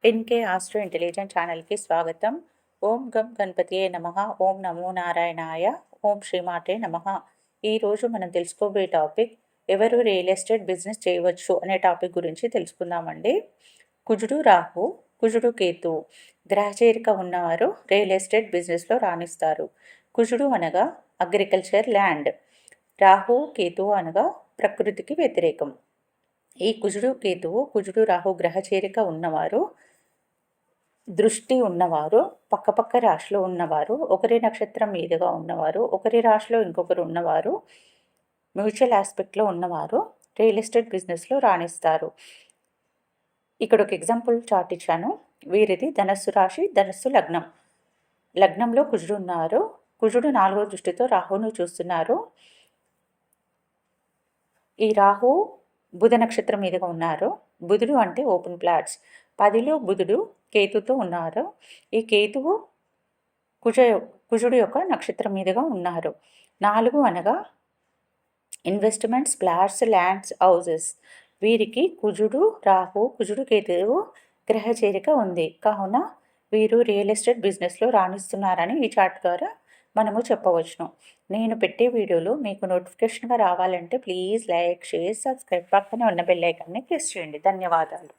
NK astro intelligent ఛానల్కి స్వాగతం. ఓం గం గణపతియే నమః. ఓం నమో నారాయణాయ. ఓం శ్రీమాతే నమః. ఈరోజు మనం తెలుసుకోబోయే టాపిక్ ఎవరు రియల్ ఎస్టేట్ బిజినెస్ చేయవచ్చు అనే టాపిక్ గురించి తెలుసుకుందామండి. కుజుడు రాహు, కుజుడు కేతు గ్రహచేరిక ఉన్నవారు రియల్ ఎస్టేట్ బిజినెస్లో రాణిస్తారు. కుజుడు అనగా అగ్రికల్చర్ ల్యాండ్, రాహు కేతు అనగా ప్రకృతికి వ్యతిరేకం. ఈ కుజుడు కేతువు, కుజుడు రాహు గ్రహచేరిక ఉన్నవారు, దృష్టి ఉన్నవారు, పక్కపక్క రాశిలో ఉన్నవారు, ఒకరి నక్షత్రం మీదుగా ఉన్నవారు, ఒకరి రాశిలో ఇంకొకరు ఉన్నవారు, మ్యూచువల్ ఆస్పెక్ట్లో ఉన్నవారు రియల్ ఎస్టేట్ బిజినెస్లో రాణిస్తారు. ఇక్కడ ఒక ఎగ్జాంపుల్ చార్ట్ ఇచ్చాను. వీరిది ధనస్సు రాశి, ధనస్సు లగ్నం. లగ్నంలో కుజుడు ఉన్నారు. కుజుడు 4వ దృష్టితో రాహును చూస్తున్నారు. ఈ రాహు బుధ నక్షత్రం మీదుగా ఉన్నారు. బుధుడు అంటే ఓపెన్ ప్లాట్స్. 10లో బుధుడు కేతుతో ఉన్నారు. ఈ కేతువు కుజుడు యొక్క నక్షత్రం మీదుగా ఉన్నారు. 4 అనగా ఇన్వెస్ట్మెంట్స్, ప్లాట్స్, ల్యాండ్స్, హౌసెస్. వీరికి కుజుడు రాహు, కుజుడు కేతువు గ్రహ చేరిక ఉంది. కావున వీరు రియల్ ఎస్టేట్ బిజినెస్లో రాణిస్తున్నారని ఈ చార్ట్ ద్వారా మనము చెప్పవచ్చును. నేను పెట్టే వీడియోలు మీకు నోటిఫికేషన్గా రావాలంటే ప్లీజ్ లైక్, షేర్, సబ్స్క్రైబ్, పక్కనే ఉన్న బెల్ ఐకాన్ని ప్రెస్ చేయండి. ధన్యవాదాలు.